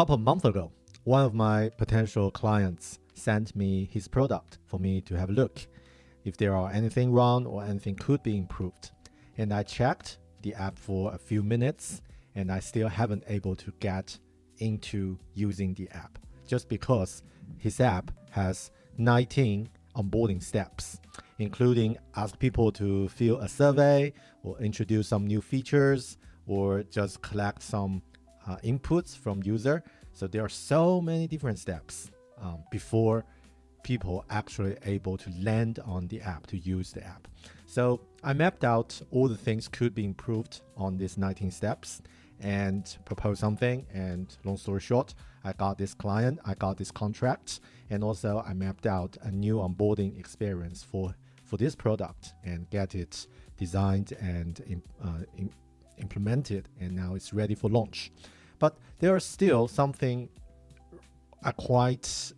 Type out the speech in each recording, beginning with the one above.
couple of months ago, one of my potential clients sent me his product for me to have a look if there are anything wrong or anything could be improved. And I checked the app for a few minutes and I still haven't able to get into using the app just because his app has 19 onboarding steps, including ask people to fill a survey or introduce some new features or just collect some inputs from user. So there are so many different steps before people actually able to land on the app, to use the app. So I mapped out all the things could be improved on these 19 steps and proposed something. And long story short, I got this client, I got this contract, and also I mapped out a new onboarding experience for this product and get it designed and implemented, and now it's ready for launch. But there are still something I quite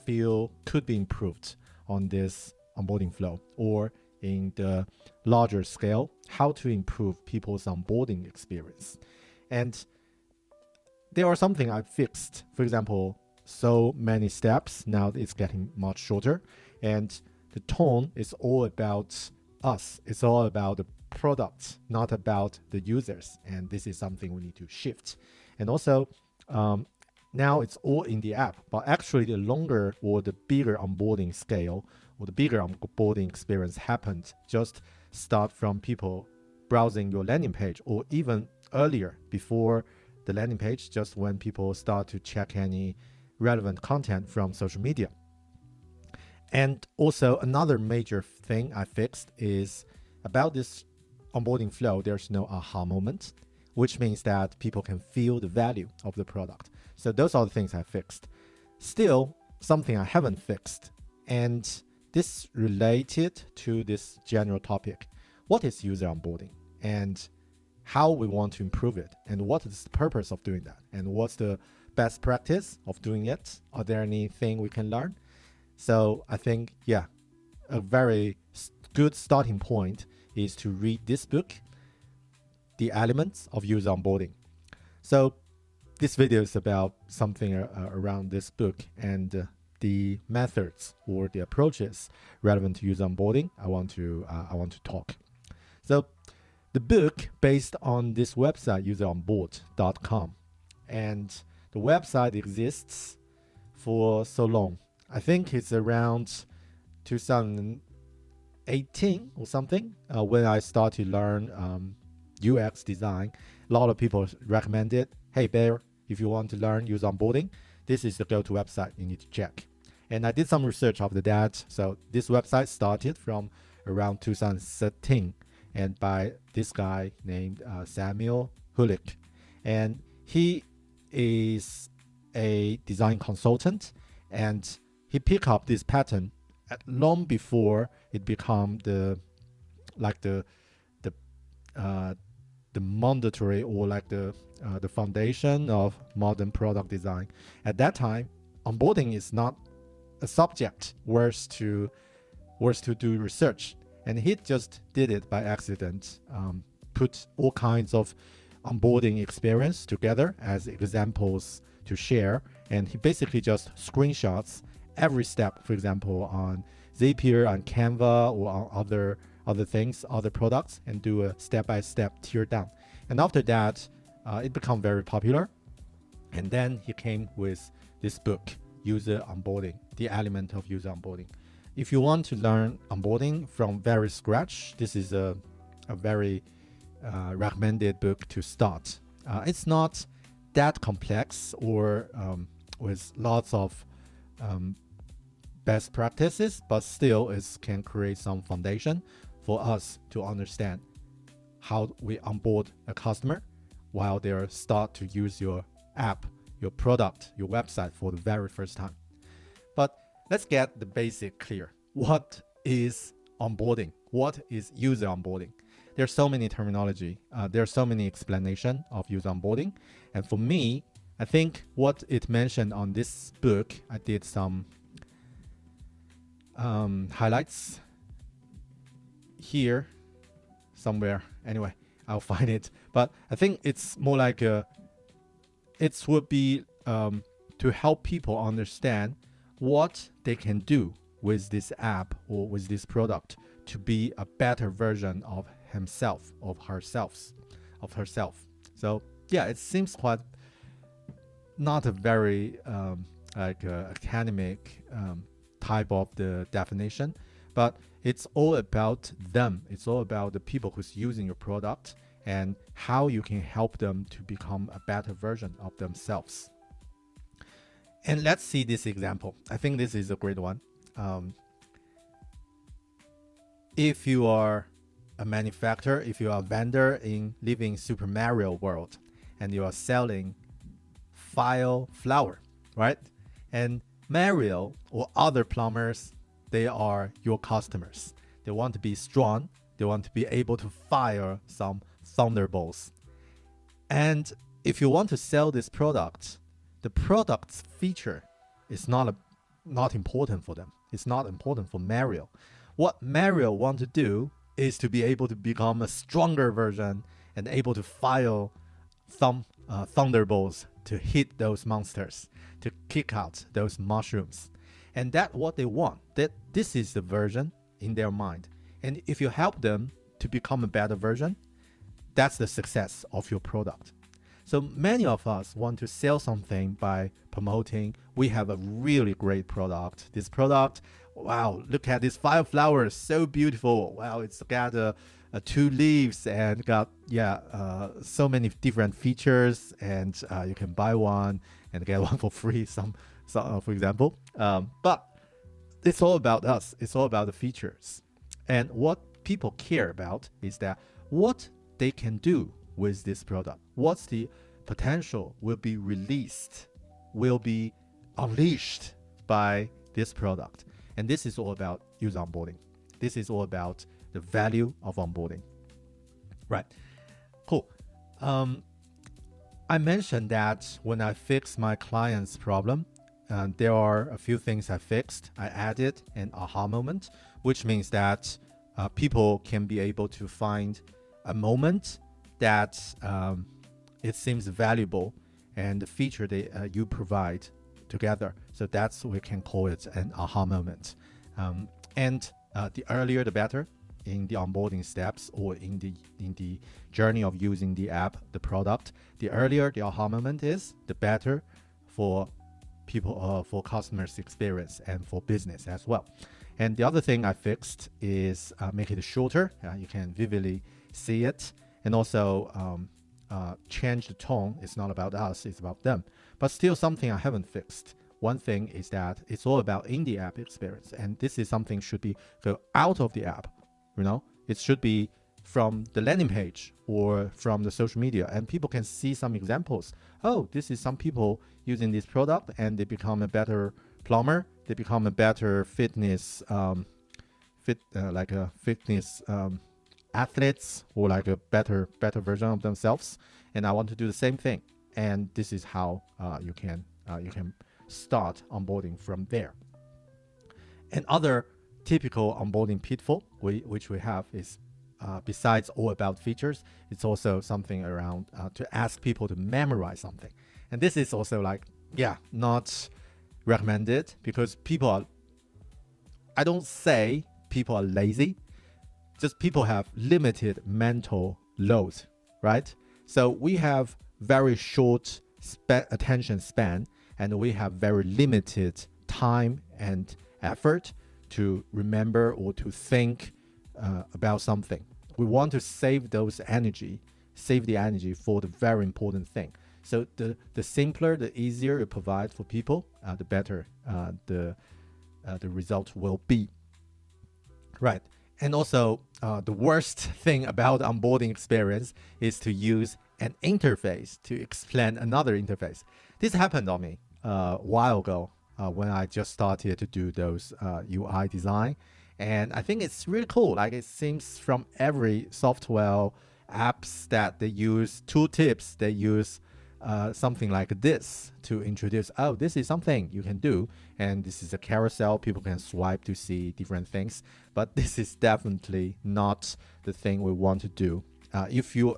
feel could be improved on this onboarding flow, or in the larger scale, how to improve people's onboarding experience. And there are something I fixed. For example, so many steps, now it's getting much shorter. And the tone is all about us. It's all about the product, not about the users. And this is something we need to shift. And also, now it's all in the app, but actually the longer or the bigger onboarding scale or the bigger onboarding experience happened just start from people browsing your landing page, or even earlier before the landing page, just when people start to check any relevant content from social media. And also another major thing I fixed is about this onboarding flow, there's no aha moment, which means that people can feel the value of the product. So those are the things I fixed. Still, something I haven't fixed, and this related to this general topic. What is user onboarding and how we want to improve it, and what is the purpose of doing that, and what's the best practice of doing it? Are there anything we can learn? So I think, a very good starting point is to read this book, The Elements of User Onboarding. So this video is about something around this book and the methods or the approaches relevant to user onboarding. I want to talk. So the book based on this website, useronboard.com, and the website exists for so long. I think it's around 2018 or something when I started to learn UX design. A lot of people recommend it. Hey, Bear, if you want to learn user onboarding, this is the go-to website you need to check. And I did some research after that. So this website started from around 2013 and by this guy named Samuel Hulick. And he is a design consultant, and he picked up this pattern long before it became the mandatory or the foundation of modern product design. At that time, onboarding is not a subject worth to do research, and he just did it by accident. Put all kinds of onboarding experience together as examples to share, and he basically just screenshots every step, for example, on Zapier, on Canva, or on other things, other products, and do a step-by-step tear down. And after that, it became very popular. And then he came with this book, User Onboarding, The Element of User Onboarding. If you want to learn onboarding from very scratch, this is a very recommended book to start. It's not that complex or with lots of best practices, but still it can create some foundation for us to understand how we onboard a customer while they start to use your app, your product, your website for the very first time. But let's get the basic clear. What is onboarding? What is user onboarding? There's so many terminology. There's so many explanation of user onboarding. And for me, I think what it mentioned on this book, I did some highlights here somewhere. Anyway, I'll find it. But I think it's more like it would be to help people understand what they can do with this app or with this product to be a better version of himself, of herself. So yeah, it seems quite not a very academic type of the definition, but it's all about them. It's all about the people who's using your product and how you can help them to become a better version of themselves. And let's see this example. I think this is a great one. If you are a manufacturer, if you are a vendor in living Super Mario world, and you are selling file flour, right? And Mario or other plumbers, they are your customers. They want to be strong. They want to be able to fire some thunderbolts. And if you want to sell this product, the product's feature is not important for them. It's not important for Mario. What Mario wants to do is to be able to become a stronger version and able to fire some thunderbolts to hit those monsters, to kick out those mushrooms. And that's what they want. That this is the version in their mind. And if you help them to become a better version, that's the success of your product. So many of us want to sell something by promoting, we have a really great product. This product, wow, look at this fire flower, so beautiful. Wow, it's got 2 leaves and got so many different features, and you can buy one and get one for free, some for example. But it's all about us. It's all about the features. And what people care about is that what they can do with this product. What's the potential will be released, will be unleashed by this product. And this is all about user onboarding. This is all about the value of onboarding. Right. Cool. I mentioned that when I fix my client's problem, there are a few things I fixed. I added an aha moment, which means that people can be able to find a moment that it seems valuable and the feature that you provide together. So that's we can call it an aha moment. And the earlier the better in the onboarding steps or in the journey of using the app, the product. The earlier the aha moment is, the better for people, for customers' experience and for business as well. And the other thing I fixed is make it shorter. You can vividly see it, and also change the tone. It's not about us, it's about them. But still something I haven't fixed. One thing is that it's all about in the app experience, and this is something should be go out of the app. You know, it should be from the landing page or from the social media, and people can see some examples. Oh, this is some people using this product and they become a better plumber. They become a better fitness, athletes, or like a better version of themselves. And I want to do the same thing. And this is how you can start onboarding from there. And other typical onboarding pitfall which we have is besides all about features, it's also something around to ask people to memorize something. And this is also not recommended, because people are, I don't say people are lazy, just people have limited mental load, right? So we have very short attention span, and we have very limited time and effort to remember or to think about something. We want to save the energy for the very important thing. So the simpler, the easier you provide for people, the better the result will be. Right. And also, the worst thing about onboarding experience is to use an interface to explain another interface. This happened on me a while ago when I just started to do those UI design. And I think it's really cool. Like, it seems from every software apps that they use tooltips, they use something like this to introduce, oh, this is something you can do. And this is a carousel. People can swipe to see different things. But this is definitely not the thing we want to do. If your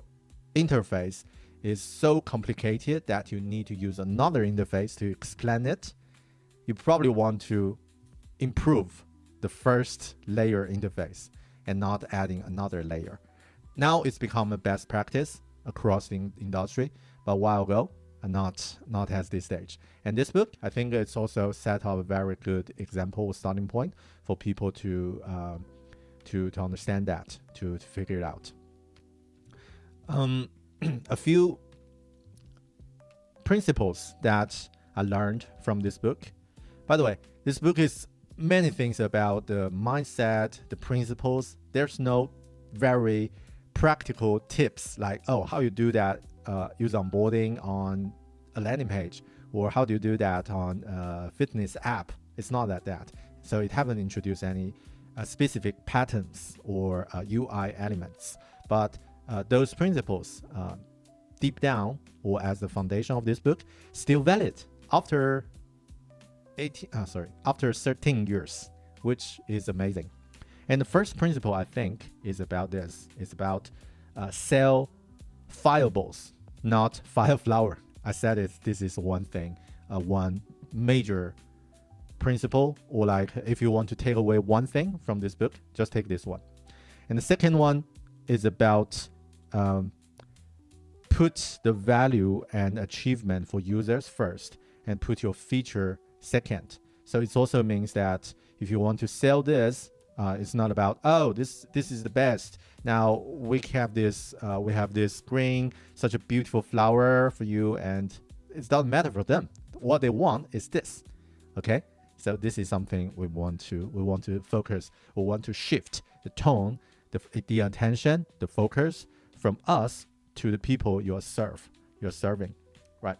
interface is so complicated that you need to use another interface to explain it, you probably want to improve the first layer interface and not adding another layer. Now it's become a best practice across the industry, but a while ago, not at this stage. And this book, I think it's also set up a very good example or starting point for people to understand that, to figure it out. A few principles that I learned from this book. By the way, this book is many things about the mindset, the principles. There's no very practical tips like, oh, how you do that, use onboarding on a landing page, or how do you do that on a fitness app. It's not like that. So it haven't introduced any specific patterns or UI elements. But those principles, deep down or as the foundation of this book, still valid after 13 years, which is amazing. And the first principle, I think, is about this. It's about sell fireballs, not fire flower. I said it. This is one thing, one major principle, or like if you want to take away one thing from this book, just take this one. And the second one is about put the value and achievement for users first and put your feature second. So it also means that if you want to sell this, it's not about, oh, this is the best. Now we have this green, such a beautiful flower for you, and it doesn't matter for them. What they want is this. Okay, so this is something we want to focus. We want to shift the tone, the attention, the focus from us to the people you're serving, right?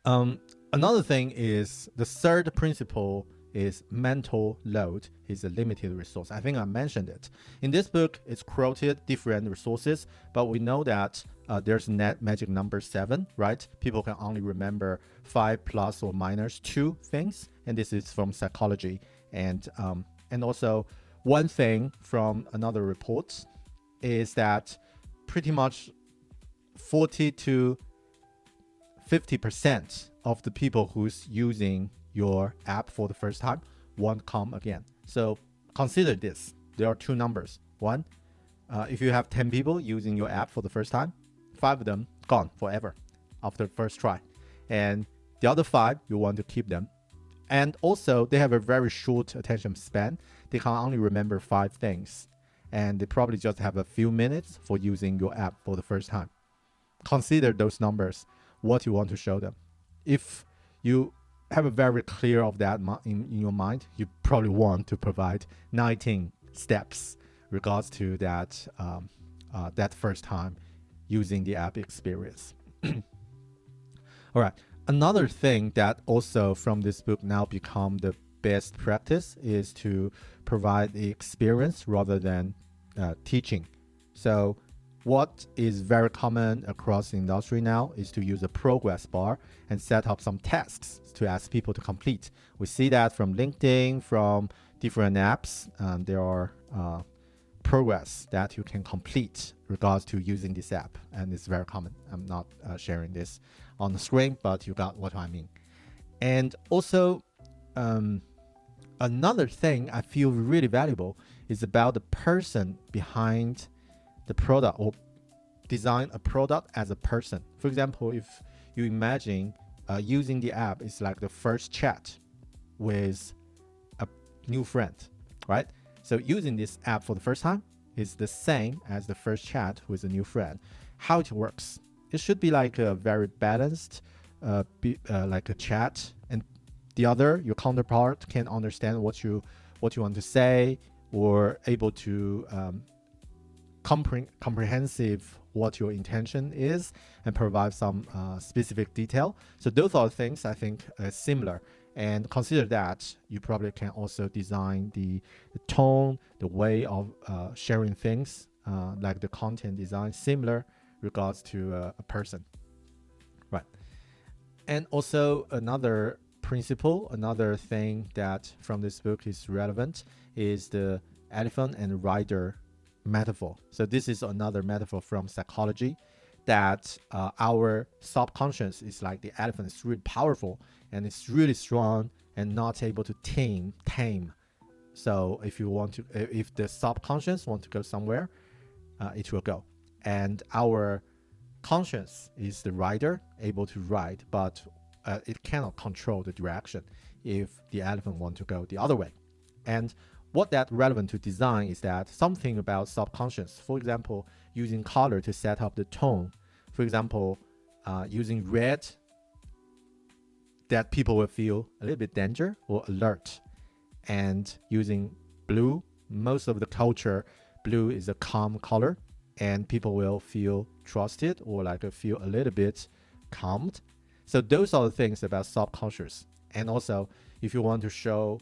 Another thing is the third principle is mental load is a limited resource. I think I mentioned it. In this book, it's quoted different resources, but we know that there's net magic number 7, right? People can only remember 5 plus or minus 2 things, and this is from psychology. And also one thing from another report is that pretty much 40 to 50% of the people who's using your app for the first time won't come again. So consider this. There are 2 numbers. One, if you have 10 people using your app for the first time, 5 of them gone forever after the first try. And the other 5, you want to keep them. And also, they have a very short attention span. They can only remember 5 things. And they probably just have a few minutes for using your app for the first time. Consider those numbers, what you want to show them. If you have a very clear of that in your mind, you probably want to provide 19 steps regards to that that first time using the app experience. All right. Another thing that also from this book now become the best practice is to provide the experience rather than teaching. So what is very common across the industry now is to use a progress bar and set up some tasks to ask people to complete. We see that from LinkedIn, from different apps. There are progress that you can complete regards to using this app, and it's very common. I'm not sharing this on the screen, but you got what I mean. And also, another thing I feel really valuable is about the person behind the product, or design a product as a person. For example, if you imagine using the app is like the first chat with a new friend, right? So using this app for the first time is the same as the first chat with a new friend. How it works, it should be like a very balanced, like a chat, and the other, your counterpart, can understand what you want to say, or able to comprehensive what your intention is and provide some specific detail. So those are things I think similar. And consider that you probably can also design the tone, the way of sharing things, like the content design, similar regards to a person, right? And also another principle, another thing that from this book is relevant is the elephant and rider metaphor. So this is another metaphor from psychology. that our subconscious is like the elephant. It's really powerful and it's really strong and not able to tame. So if you want to, if the subconscious want to go somewhere, it will go. And our conscious is the rider, able to ride, but it cannot control the direction if the elephant want to go the other way. And what that relevant to design is that something about subconscious, for example, using color to set up the tone. For example, using red, that people will feel a little bit danger or alert. And using blue, most of the culture, blue is a calm color, and people will feel trusted or like feel a little bit calmed. So those are the things about subconscious. And also, if you want to show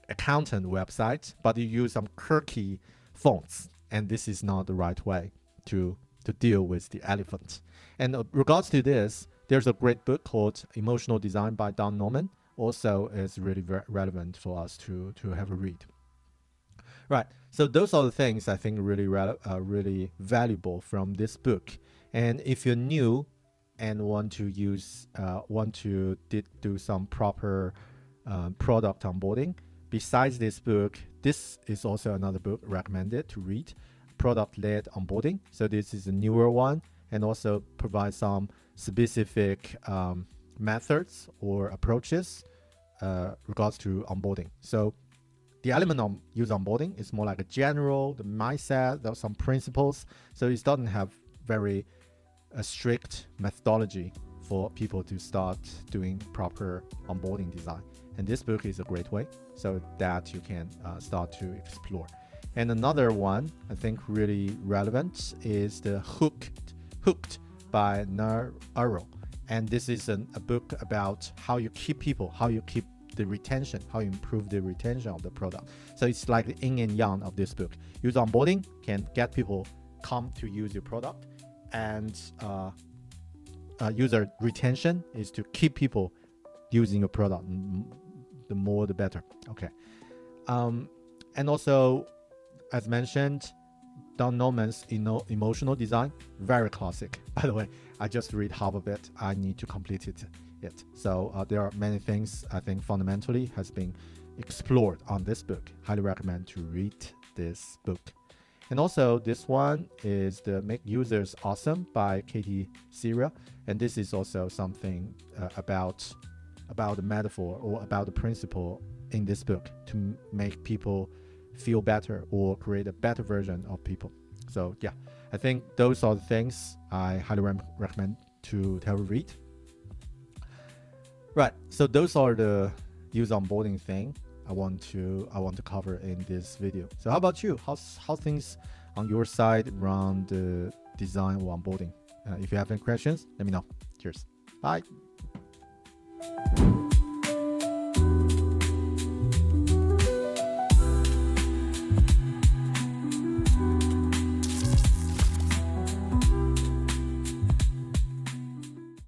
accountant website, but you use some quirky fonts, and this is not the right way to deal with the elephant. And regards to this, there's a great book called Emotional Design by Don Norman. Also is really relevant for us to have a read. Right, so those are the things I think really really valuable from this book. And if you're new and want to do some proper product onboarding, besides this book, this is also another book recommended to read, Product-Led Onboarding. So this is a newer one and also provides some specific methods or approaches regards to onboarding. So the element of user onboarding is more like a general, the mindset, there's some principles. So it doesn't have very strict methodology for people to start doing proper onboarding design. And this book is a great way so that you can start to explore. And another one I think really relevant is the Hooked by Nar Arrow. And this is a book about how you keep people, how you keep the retention, how you improve the retention of the product. So it's like the yin and yang of this book. User onboarding can get people come to use your product, and user retention is to keep people using your product. The more, the better. Okay. And also, as mentioned, Don Norman's emotional design, very classic. By the way, I just read half of it. I need to complete it. So there are many things I think fundamentally has been explored on this book. Highly recommend to read this book. And also this one is the Make Users Awesome by Katie Syria. And this is also something about the metaphor or about the principle in this book to make people feel better or create a better version of people. So yeah, I think those are the things I highly recommend to have a read. Right, so those are the user onboarding thing I want to cover in this video. So how about you? How things on your side around the design or onboarding? If you have any questions, let me know. Cheers. Bye.